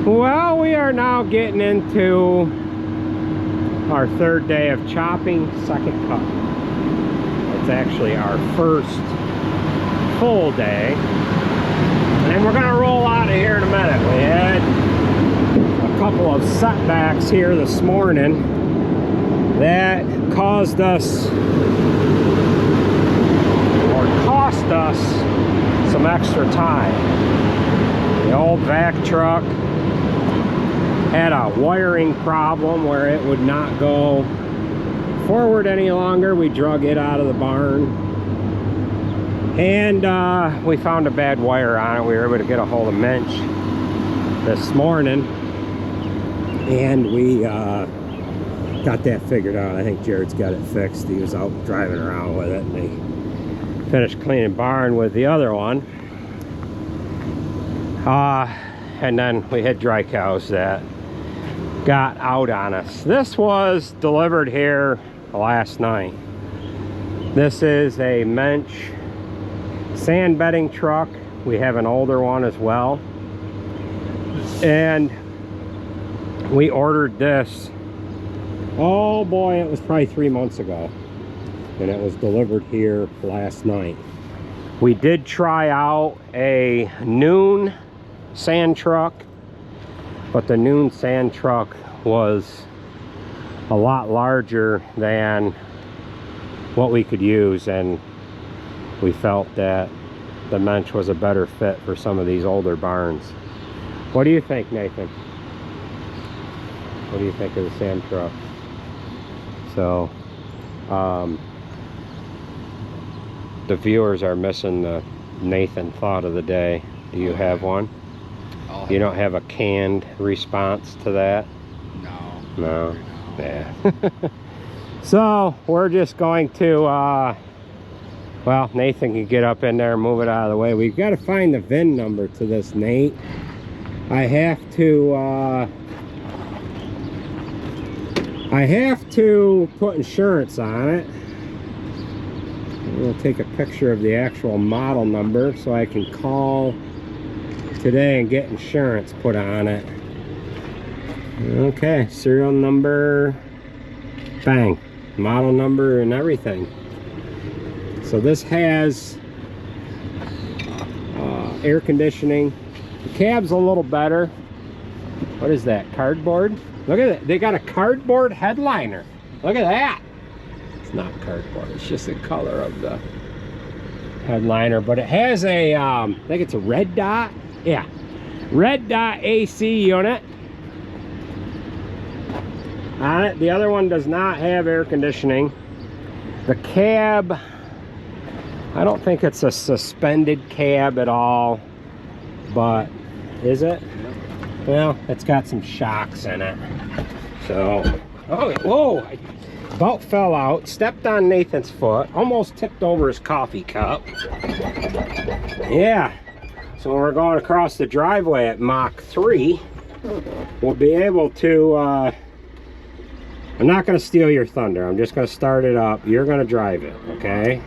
Well, we are now getting into our third day of chopping, second cut. It's actually our first full day. And we're gonna roll out of here in a minute. We had a couple of setbacks here this morning that caused us, or cost us, some extra time. The old vac truck had a wiring problem where it would not go forward any longer. We drug it out of the barn, and we found a bad wire on it. We were able to get a hold of Mensch this morning, and we got that figured out. I think Jared's got it fixed. He was out driving around with it, and they finished cleaning barn with the other one. And then we had dry cows that got out on us. This was delivered here last night. This is a Mensch sand bedding truck. We have an older one as well, and we ordered this, oh boy, it was probably 3 months ago, and it was delivered here last night. We did try out a Noon sand truck, but the Noon sand truck was a lot larger than what we could use, and we felt that the Mensch was a better fit for some of these older barns. What do you think, Nathan? What do you think of the sand truck? So the viewers are missing the Nathan thought of the day. Do you have one? You don't have a canned response to that? No. Yeah. So we're just going to well, Nathan can get up in there and move it out of the way. We've got to find the VIN number to this, Nate. I have to put insurance on it. We'll take a picture of the actual model number so I can call today and get insurance put on it. Okay, serial number, bang, model number and everything. So this has air conditioning. The cab's a little better. What is that, cardboard? Look at it, they got a cardboard headliner. Look at that. It's not cardboard, it's just the color of the headliner, but it has a I think it's a red dot. Yeah, red dot AC unit on it. The other one does not have air conditioning. The cab, I don't think it's a suspended cab at all, but is it? Well, it's got some shocks in it. So, oh, whoa, I about fell out, stepped on Nathan's foot, almost tipped over his coffee cup. Yeah. So when we're going across the driveway at Mach 3, we'll be able to, I'm not going to steal your thunder. I'm just going to start it up. You're going to drive it, okay?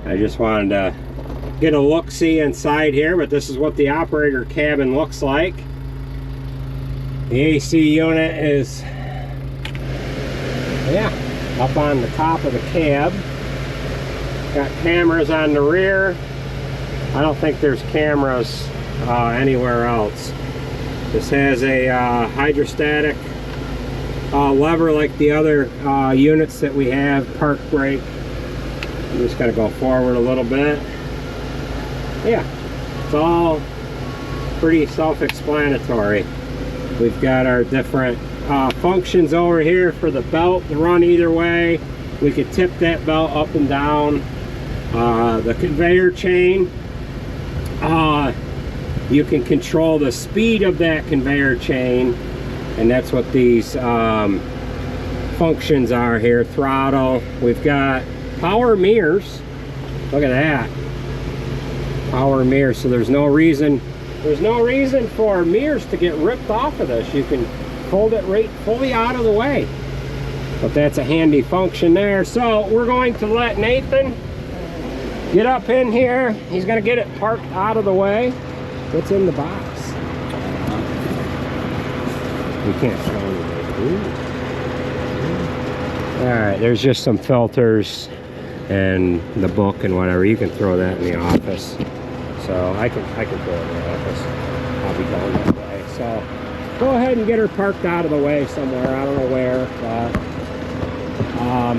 I just wanted to get a look-see inside here, but this is what the operator cabin looks like. The AC unit is, yeah, up on the top of the cab. Got cameras on the rear. I don't think there's cameras anywhere else. This has a hydrostatic lever like the other units that we have, park brake. I'm just going to go forward a little bit. Yeah, it's all pretty self-explanatory. We've got our different functions over here for the belt to run either way. We could tip that belt up and down. The conveyor chain, you can control the speed of that conveyor chain, and that's what these functions are here. Throttle. We've got power mirrors. Look at that, power mirrors. So there's no reason for mirrors to get ripped off of this. You can fold it right fully out of the way, but that's a handy function there. So we're going to let Nathan get up in here. He's going to get it parked out of the way. What's in the box? You can't show anything. Alright, there's just some filters and the book and whatever. You can throw that in the office. So I can throw it in the office. I'll be going that way. So go ahead and get her parked out of the way somewhere. I don't know where, but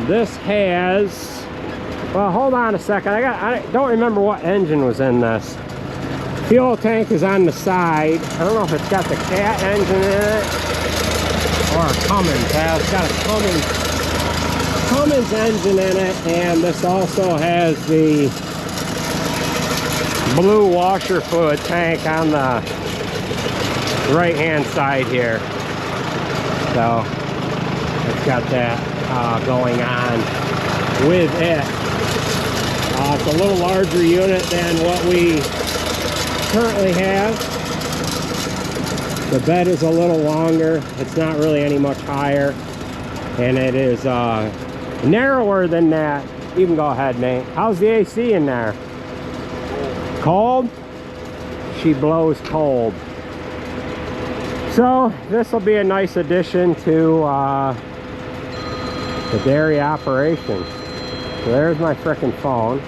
this has, well, hold on a second. I don't remember what engine was in this. Fuel tank is on the side. I don't know if it's got the Cat engine in it or a Cummins. Yeah, it's got a Cummins engine in it, and this also has the blue washer fluid tank on the right hand side here. So it's got that going on with it. It's a little larger unit than what we currently have. The bed is a little longer. It's not really any much higher, and it is narrower than that. You can go ahead, Nate. How's the AC in there? Cold? She blows cold. So this will be a nice addition to the dairy operation. So there's my frickin' phone.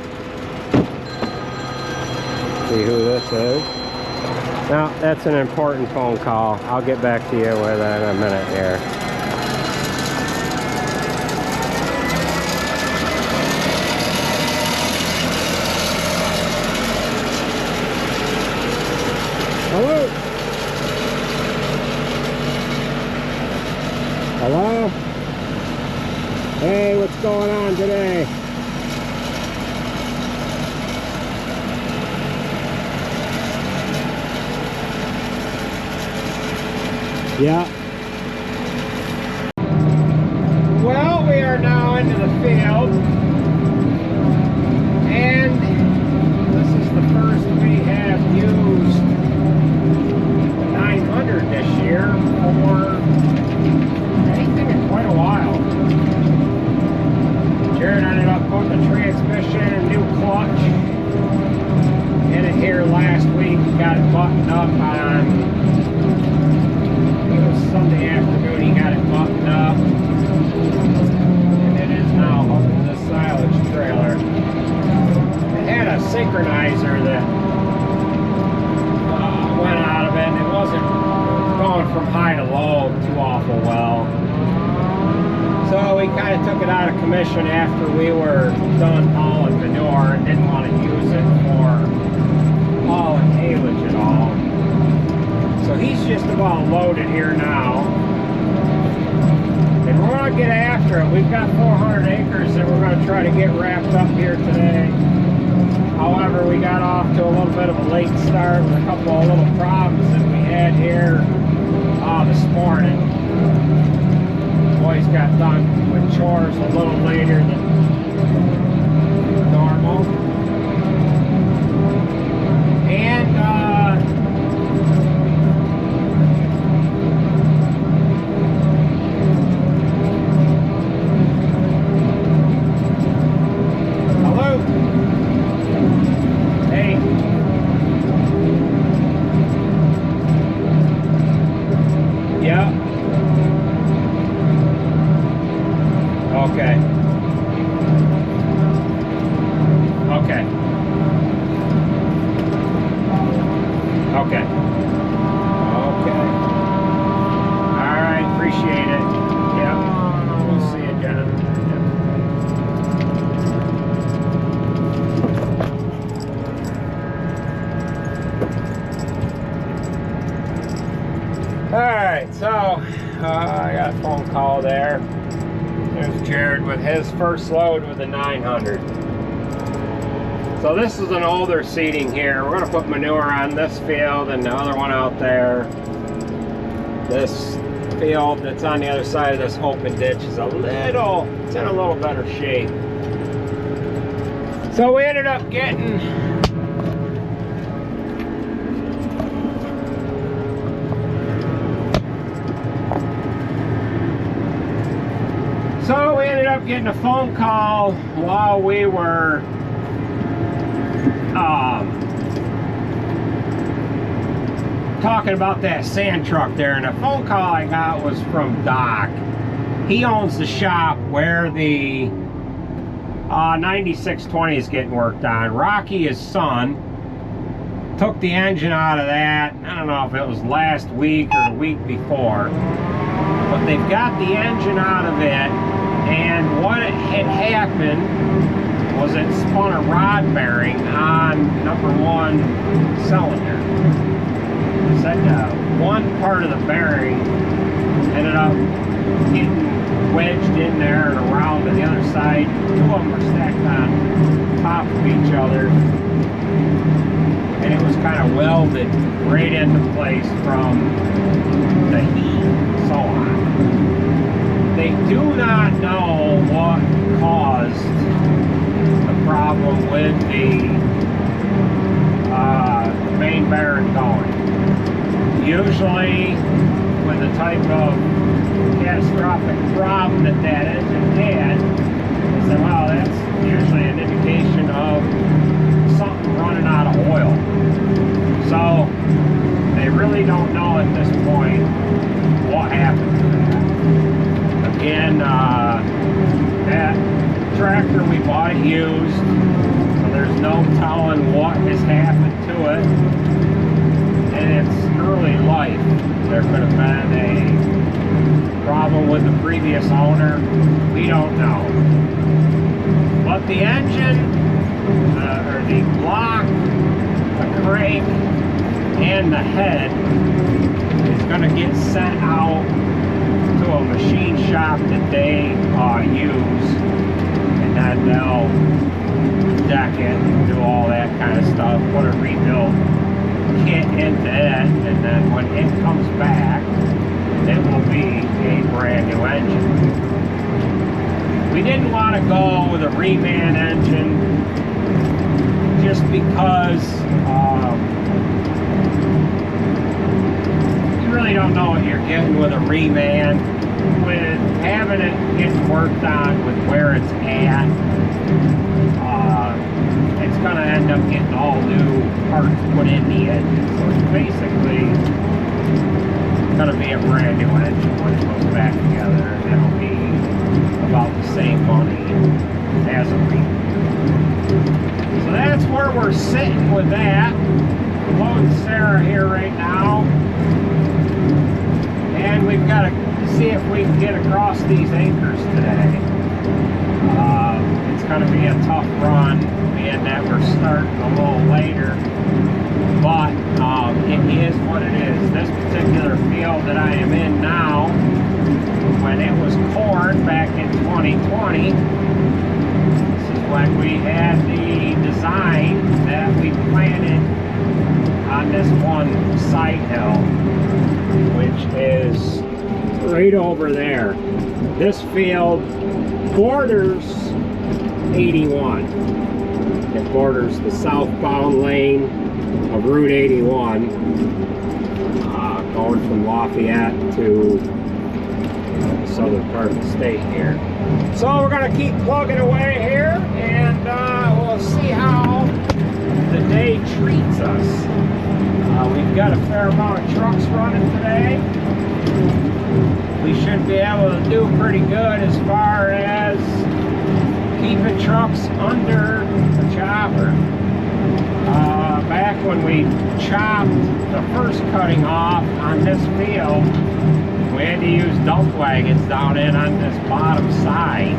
See who this is. Now that's an important phone call. I'll get back to you with that in a minute here. Hello? Hello? Hey, what's going on today? Yeah. Well, we are now into the field, and this is the first we have used the 900 this year for anything in quite a while. Jared ended up putting the transmission and new clutch in it here last week. Got it buttoned up on Sunday afternoon. He got it buttoned up, and it is now hooked to the silage trailer. It had a synchronizer that went out of it, and it wasn't going from high to low too awful well. So we kind of took it out of commission after we were done hauling manure and didn't want to use it for hauling haylage at all. So he's just about loaded here now. And we're going to get after it. We've got 400 acres that we're going to try to get wrapped up here today. However, we got off to a little bit of a late start with a couple of little problems that we had here this morning. Boys got done with chores a little later than normal. And I got a phone call there. There's Jared with his first load with the 900. So this is an older seeding here. We're going to put manure on this field and the other one out there. This field that's on the other side of this open ditch is it's in a little better shape. So we ended up getting a phone call while we were talking about that sand truck there, and the phone call I got was from Doc. He owns the shop where the 9620 is getting worked on. Rocky, his son, took the engine out of that. I don't know if it was last week or the week before, but they've got the engine out of it, and what had happened was it spun a rod bearing on #1 cylinder. Said one part of the bearing ended up getting wedged in there and around to the other side. Two of them were stacked on top of each other, and it was kind of welded right into place from the heat and so on. They do not know what caused the problem with the main bearing going. Usually, with the type of catastrophic problem that engine had, they said, well, that's usually an indication of something running out of oil. So, they really don't know at this point what happened to that. Again, that tractor we bought it used, so there's no telling what has happened to it. In its early life, there could have been a problem with the previous owner. We don't know. But the engine, or the block, the crank, and the head is going to get sent out to a machine shop that they use, and then they'll deck it and do all that kind of stuff, put a rebuild kit into it, and then when it comes back, it will be a brand new engine. We didn't want to go with a reman engine just because you really don't know what you're getting with a reman. With having it getting worked on with where it's at, it's going to end up getting all new parts put in the engine. So it's basically going to be a brand new engine when it goes back together, and it'll be about the same money as a reman. So that's where we're sitting with that. We're loading Sarah here right now, and we've got to see if we can get across these acres today. It's going to be a tough run, being that we're starting a little later, but it is what it is. This particular field that I am in now, when it was corn back in 2020, this is when we had the design that we planted on this one side hill, which is right over there. This field borders 81. It borders the southbound lane of Route 81, going from Lafayette to the southern part of the state here. So we're going to keep plugging away here, and we'll see how the day treats us. We've got a fair amount of trucks running today. We should be able to do pretty good as far as keeping trucks under the chopper. Back when we chopped the first cutting off on this field, we had to use dump wagons down in on this bottom side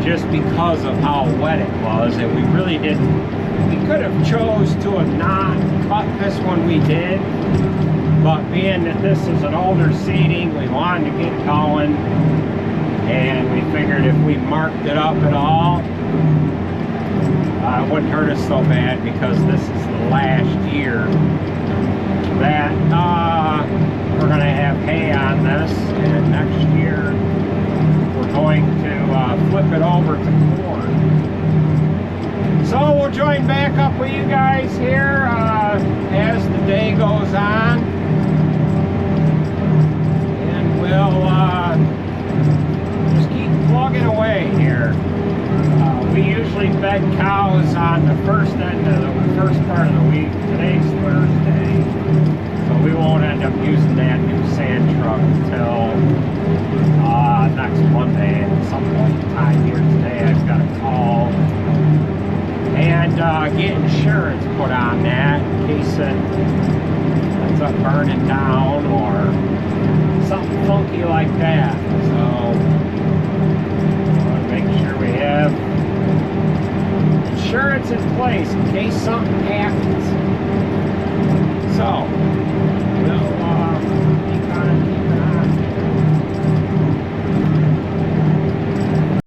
just because of how wet it was, and we really didn't. We could have chose to have not cut this one, we did, but being that this is an older seating, we wanted to get going, and we figured if we marked it up at all, it wouldn't hurt us so bad, because this is the last year that we're going to have hay on this, and next year we're going to flip it over to corn. So we'll join back up with you guys here as the day goes on, and we'll just keep plugging away here. We usually fed cows on the first part of the week. Today's Thursday. put on that in case it ends up burning down or something funky like that. So I want to make sure we have insurance in place in case something happens.